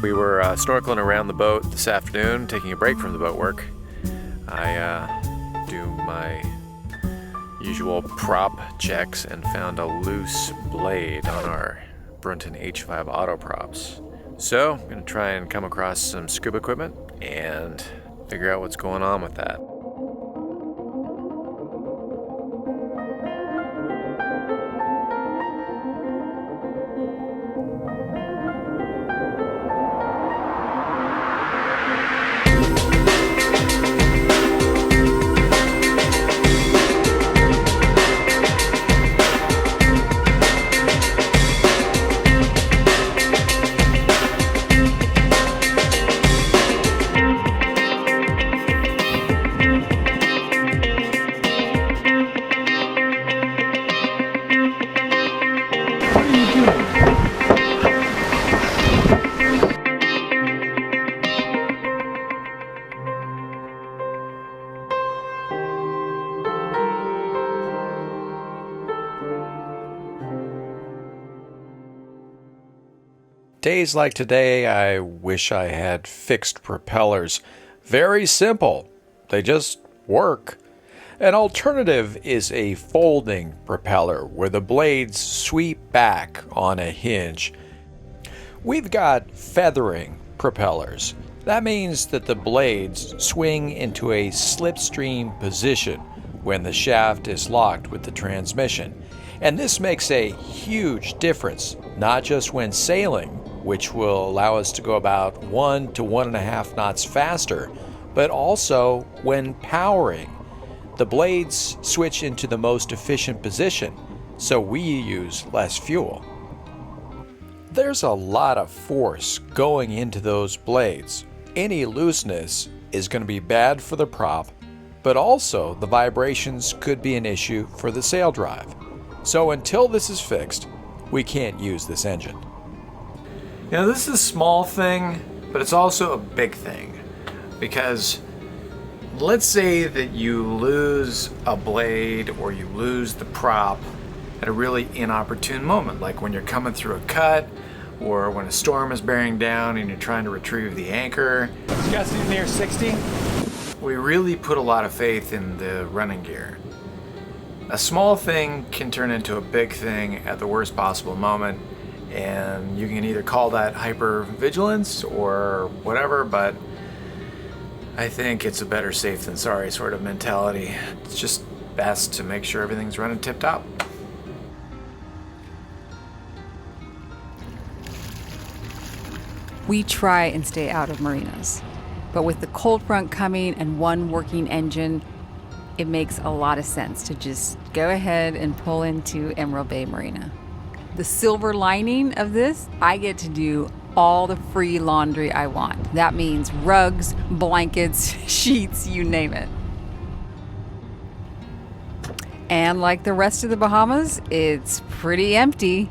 we were snorkeling around the boat this afternoon, taking a break from the boat work. I do my usual prop checks and found a loose blade on our Brunton H5 auto props. So I'm going to try and come across some scuba equipment and figure out what's going on with that. Days like today, I wish I had fixed propellers. Very simple. They just work. An alternative is a folding propeller where the blades sweep back on a hinge. We've got feathering propellers. That means that the blades swing into a slipstream position when the shaft is locked with the transmission. And this makes a huge difference, not just when sailing, which will allow us to go about 1 to 1.5 knots faster, but also when powering. The blades switch into the most efficient position, so we use less fuel. There's a lot of force going into those blades. Any looseness is going to be bad for the prop, but also the vibrations could be an issue for the sail drive. So until this is fixed, we can't use this engine. You know, this is a small thing, but it's also a big thing. Because let's say that you lose a blade or you lose the prop at a really inopportune moment, like when you're coming through a cut or when a storm is bearing down and you're trying to retrieve the anchor. Gusting near 60. We really put a lot of faith in the running gear. A small thing can turn into a big thing at the worst possible moment. And you can either call that hypervigilance or whatever, but I think it's a better safe than sorry sort of mentality. It's just best to make sure everything's running tip-top. We try and stay out of marinas, but with the cold front coming and one working engine, it makes a lot of sense to just go ahead and pull into Emerald Bay Marina. The silver lining of this, I get to do all the free laundry I want. That means rugs, blankets, sheets, you name it. And like the rest of the Bahamas, it's pretty empty.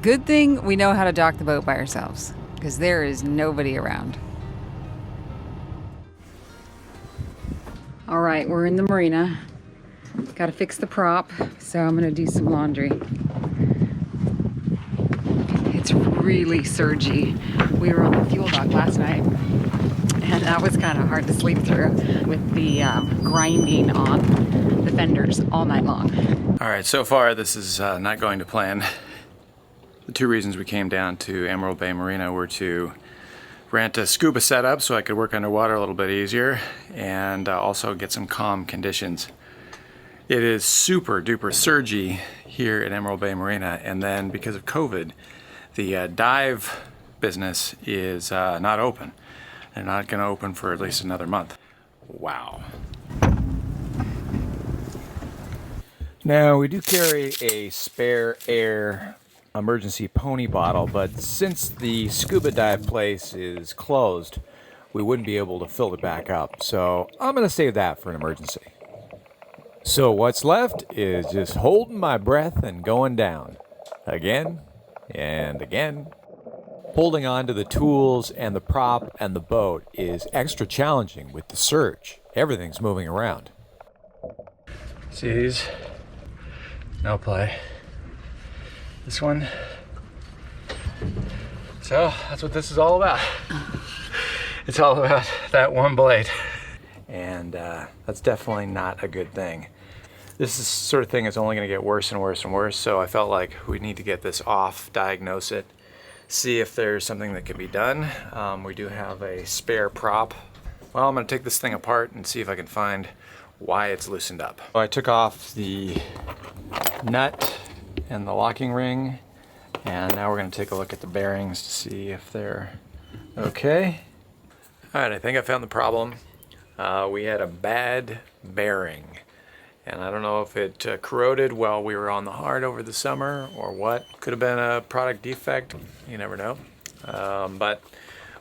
Good thing we know how to dock the boat by ourselves, because there is nobody around. All right, we're in the marina. Got to fix the prop, so I'm going to do some laundry. It's really surgy. We were on the fuel dock last night, and that was kind of hard to sleep through with the grinding on the fenders all night long. All right, so far this is not going to plan. The two reasons we came down to Emerald Bay Marina were to rent a scuba setup so I could work underwater a little bit easier and also get some calm conditions. It is super duper surgy here at Emerald Bay Marina, and then because of COVID, the dive business is not open. They're not going to open for at least another month. Wow. Now, we do carry a spare air emergency pony bottle, but since the scuba dive place is closed, we wouldn't be able to fill it back up. So I'm going to save that for an emergency. So what's left is just holding my breath and going down. Again and again. Holding on to the tools and the prop and the boat is extra challenging with the surge. Everything's moving around. See these? No play. This one, So that's what this is all about. It's all about that one blade. And that's definitely not a good thing. This is sort of thing is only going to get worse and worse and worse, so I felt like we need to get this off, diagnose it, see if there's something that can be done. We do have a spare prop. Well, I'm going to take this thing apart and see if I can find why it's loosened up. So I took off the nut and the locking ring, and now we're going to take a look at the bearings to see if they're okay. All right, I think I found the problem. We had a bad bearing, and I don't know if it corroded while we were on the hard over the summer or what. Could have been a product defect, you never know. But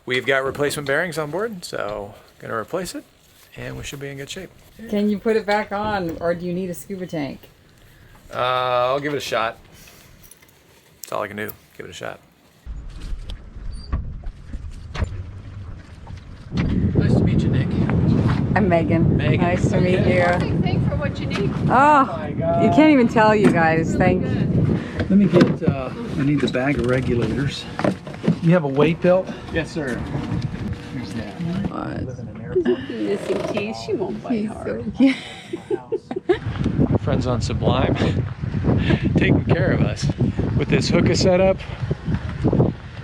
we've got replacement bearings on board, so gonna replace it, and we should be in good shape. Can you put it back on, or do you need a scuba tank? I'll give it a shot. That's all I can do, give it a shot. Nice to meet you, Nick. I'm Megan. Megan. Nice to meet you. Thanks for what you need. Oh, my God. you can't even tell, you guys. Thank you. Let me get, I need the bag of regulators. You have a weight belt? Yes, sir. Here's that. Missing teeth, she won't bite hard. Friends on Sublime taking care of us. With this hookah setup,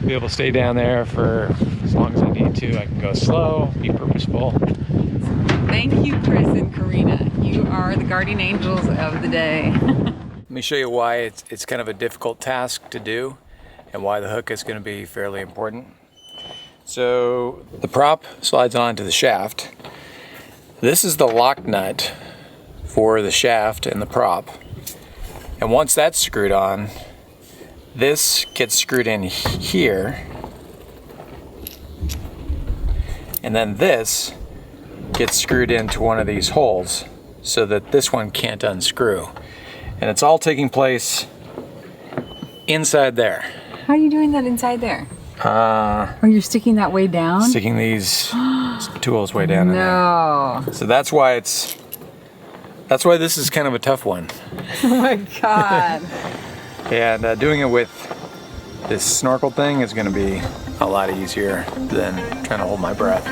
be able to stay down there for as long as I need to. I can go slow, be purposeful. Thank you, Chris and Karina. You are the guardian angels of the day. Let me show you why it's kind of a difficult task to do and why the hook is going to be fairly important. So the prop slides onto the shaft. This is the lock nut for the shaft and the prop. And once that's screwed on, this gets screwed in here. And then this gets screwed into one of these holes so that this one can't unscrew. And it's all taking place inside there. How are you doing that inside there? Are you sticking that way down? Sticking these tools way down in there. No. So that's why this is kind of a tough one. Oh my God. And doing it with this snorkel thing is going to be a lot easier than trying to hold my breath.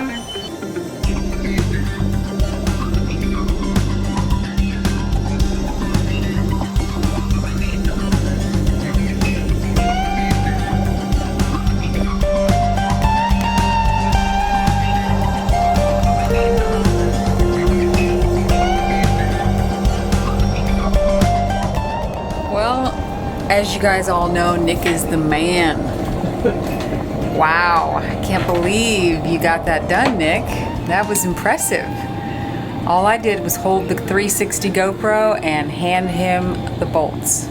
As you guys all know, Nick is the man. Wow, I can't believe you got that done, Nick. That was impressive. All I did was hold the 360 GoPro and hand him the bolts.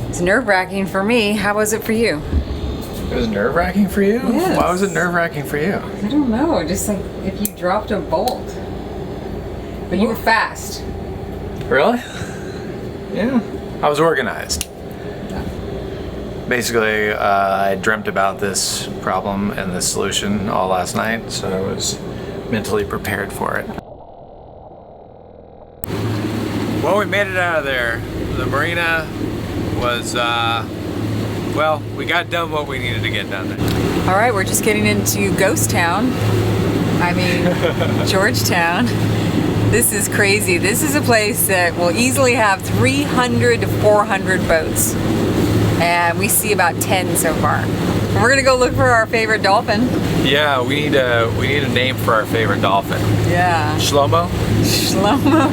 It's nerve-wracking for me. How was it for you? It was nerve-wracking for you? Yes. Why was it nerve-wracking for you? I don't know, just like if you dropped a bolt. But you were fast. Really? Yeah. I was organized. Basically, I dreamt about this problem and this solution all last night, so I was mentally prepared for it. Well, we made it out of there. The marina was, well, we got done what we needed to get done there. All right, we're just getting into Ghost Town. I mean, Georgetown. This is crazy. This is a place that will easily have 300 to 400 boats. And we see about 10 so far. And we're gonna go look for our favorite dolphin. Yeah, we need a name for our favorite dolphin. Yeah. Shlomo? Shlomo?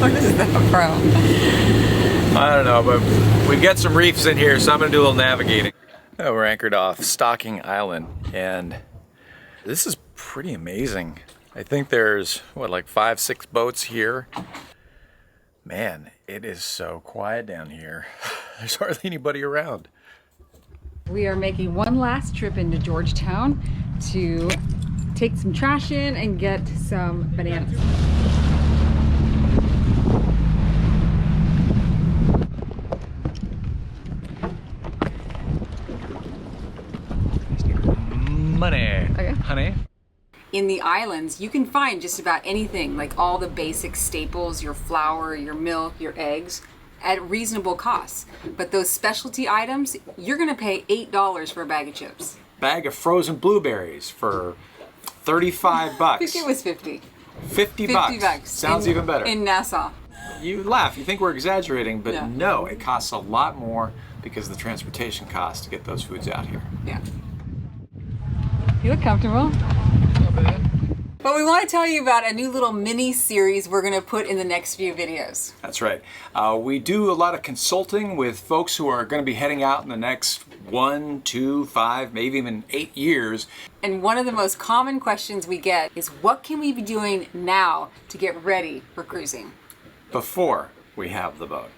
What is that from? I don't know, but we've got some reefs in here, so I'm gonna do a little navigating. Oh, we're anchored off Stocking Island, and this is pretty amazing. I think there's, what, like 5-6 boats here. Man, it is so quiet down here. There's hardly anybody around. We are making one last trip into Georgetown to take some trash in and get some bananas. Money. Okay. Honey. In the islands, you can find just about anything, like all the basic staples, your flour, your milk, your eggs. at reasonable costs. But those specialty items, you're going to pay $8 for a bag of chips. Bag of frozen blueberries for 35 bucks. I think it was 50. 50 bucks. Sounds even better. In Nassau. You laugh, you think we're exaggerating, but Yeah. no, it costs a lot more because of the transportation costs to get those foods out here. Yeah. You look comfortable. Not bad. But we want to tell you about a new little mini series we're going to put in the next few videos. That's right. We do a lot of consulting with folks who are going to be heading out in the next 1, 2, 5, maybe even 8 years. And one of the most common questions we get is, what can we be doing now to get ready for cruising? Before we have the boat.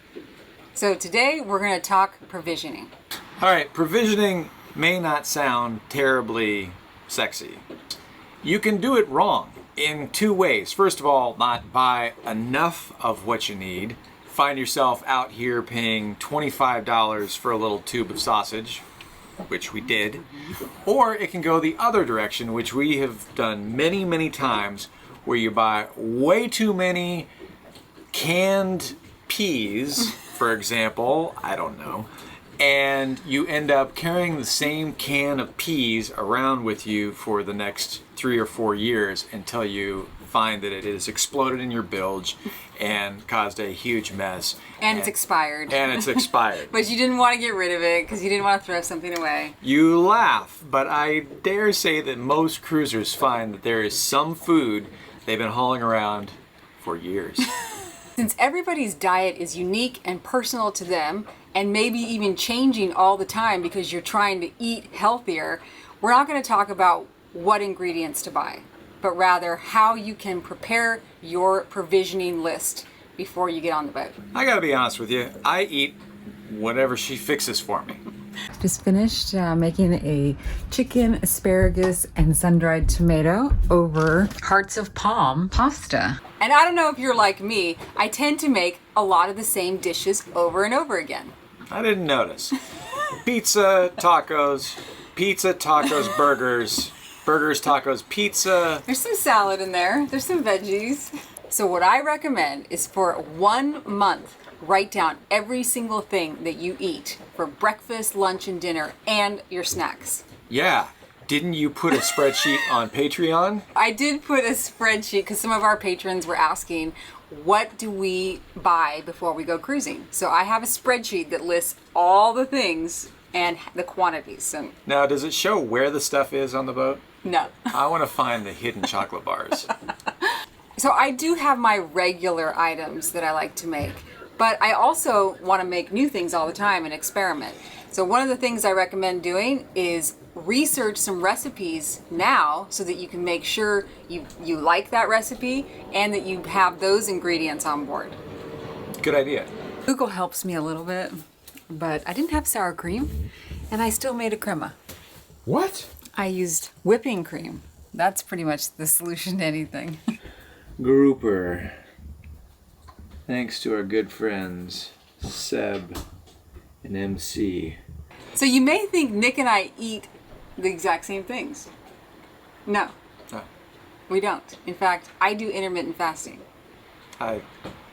So today we're going to talk provisioning. All right, provisioning may not sound terribly sexy. You can do it wrong in 2 ways. First of all, not buy enough of what you need. Find yourself out here paying $25 for a little tube of sausage, which we did. Or it can go the other direction, which we have done many, many times, where you buy way too many canned peas, for example, I don't know, and you end up carrying the same can of peas around with you for the next 3 or 4 years until you find that it has exploded in your bilge and caused a huge mess. And it's expired. And it's expired. But you didn't want to get rid of it because you didn't want to throw something away. You laugh, but I dare say that most cruisers find that there is some food they've been hauling around for years. Since everybody's diet is unique and personal to them, and maybe even changing all the time because you're trying to eat healthier, we're not going to talk about what ingredients to buy, but rather how you can prepare your provisioning list before you get on the boat. I gotta be honest with you, I eat whatever she fixes for me. Just finished making a chicken, asparagus, and sun-dried tomato over hearts of palm pasta. And I don't know if you're like me, I tend to make a lot of the same dishes over and over again. I didn't notice. Pizza, tacos, burgers, tacos, pizza. There's some salad in there. There's some veggies. So what I recommend is for 1 month, write down every single thing that you eat for breakfast, lunch, and dinner, and your snacks. Yeah. Didn't you put a spreadsheet on Patreon? I did put a spreadsheet because some of our patrons were asking, what do we buy before we go cruising? So I have a spreadsheet that lists all the things and the quantities. And Now, does it show where the stuff is on the boat? no. I want to find the hidden chocolate bars. So I do have my regular items that I like to make, but I also want to make new things all the time and experiment. So one of the things I recommend doing is research some recipes now so that you can make sure you like that recipe and that you have those ingredients on board. Good idea. Google helps me a little bit, but I didn't have sour cream and I still made a crema. What? I used whipping cream. That's pretty much the solution to anything. Grouper. Thanks to our good friends, Seb and MC. So you may think Nick and I eat the exact same things. No, Oh, we don't. In fact, I do intermittent fasting. I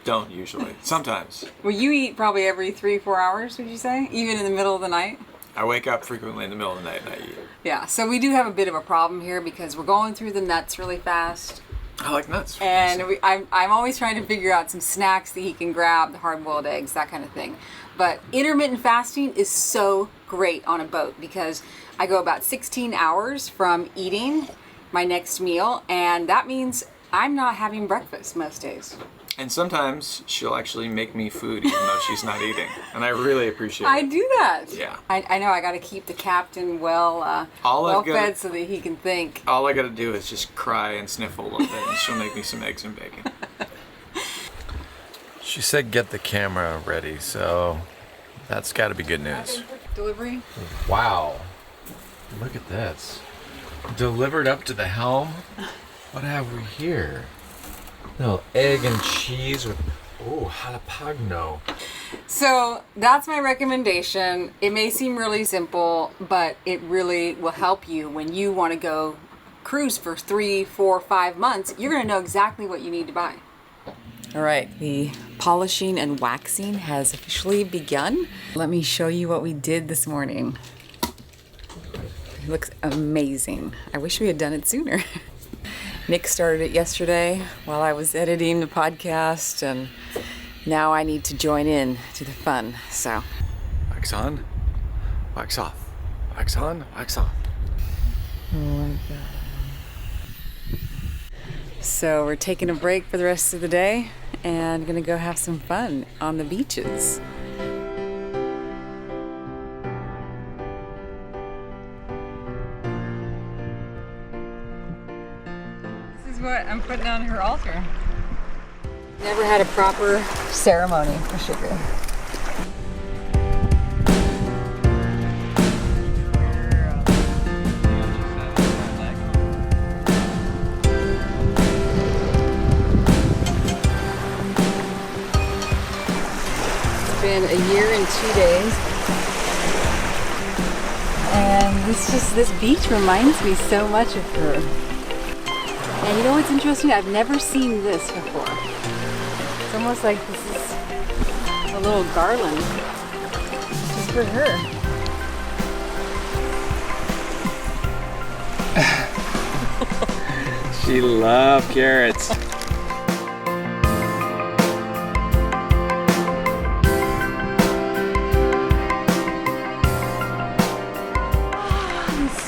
don't usually. Sometimes. Well, you eat probably every 3-4 hours, would you say? Even in the middle of the night? I wake up frequently in the middle of the night and I eat. Yeah, so we do have a bit of a problem here because we're going through the nuts really fast. I like nuts. And I'm always trying to figure out some snacks that he can grab, the hard-boiled eggs, that kind of thing. But intermittent fasting is so great on a boat because I go about 16 hours from eating my next meal, and that means I'm not having breakfast most days. And sometimes she'll actually make me food even though she's not eating. And I really appreciate it. I do that. Yeah. I know I got to keep the captain well fed so that he can think. All I gotta do is just cry and sniffle a little bit and she'll make me some eggs and bacon. She said get the camera ready, so that's gotta be good news. Delivery? Wow. Look at this. Delivered up to the helm? What have we here? No, egg and cheese with, jalapeno. So that's my recommendation. It may seem really simple, but it really will help you when you want to go cruise for 3, 4, 5 months. You're going to know exactly what you need to buy. All right, the polishing and waxing has officially begun. Let me show you what we did this morning. It looks amazing. I wish we had done it sooner. Nick started it yesterday while I was editing the podcast, and now I need to join in to the fun, so. Wax on, wax off, wax on, wax off. Oh my God. So we're taking a break for the rest of the day and gonna go have some fun on the beaches. This is what I'm putting on her altar. Never had a proper ceremony for sugar. Been a year and 2 days, and this beach reminds me so much of her. And you know what's interesting? I've never seen this before. It's almost like this is a little garland just for her. She loves carrots.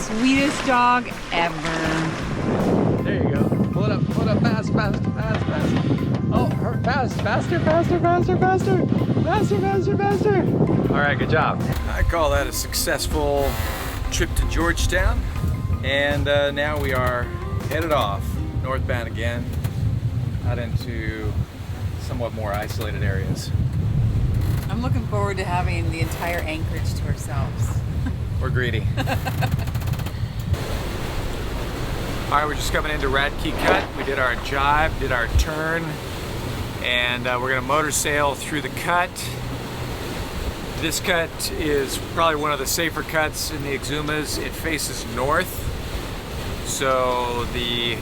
Sweetest dog ever. There you go. Pull it up, fast, fast, fast, fast. Oh, fast, faster, faster, faster, faster, faster, faster, faster. All right, good job. I call that a successful trip to Georgetown, and now we are headed off northbound again, out into somewhat more isolated areas. I'm looking forward to having the entire anchorage to ourselves. We're greedy. All right, we're just coming into Radkey Cut. We did our jibe, did our turn, and we're gonna motor sail through the cut. This cut is probably one of the safer cuts in the Exumas. It faces north, so the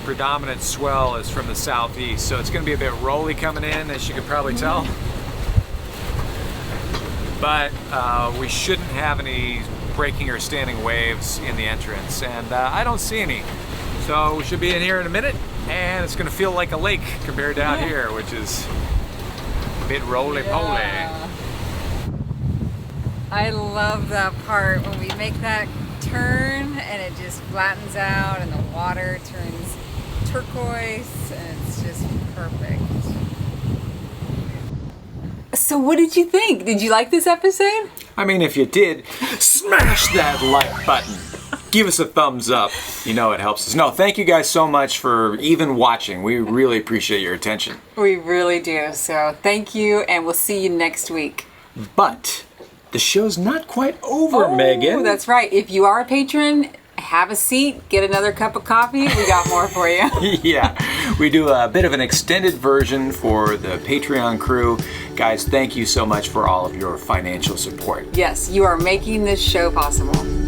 predominant swell is from the southeast. So it's gonna be a bit rolly coming in, as you can probably tell. But we shouldn't have any breaking or standing waves in the entrance, and I don't see any. So we should be in here in a minute, and it's gonna feel like a lake compared to out here, which is a bit roly-poly. Yeah. I love that part when we make that turn and it just flattens out and the water turns turquoise and it's just perfect. So what did you think? Did you like this episode? I mean, if you did, smash that like button. Give us a thumbs up. You know it helps us. No, thank you guys so much for even watching. We really appreciate your attention. We really do. So thank you, and we'll see you next week. But the show's not quite over, Megan. That's right. If you are a patron, have a seat, get another cup of coffee. We got more for you. Yeah, we do a bit of an extended version for the Patreon crew. Guys, thank you so much for all of your financial support. Yes, you are making this show possible.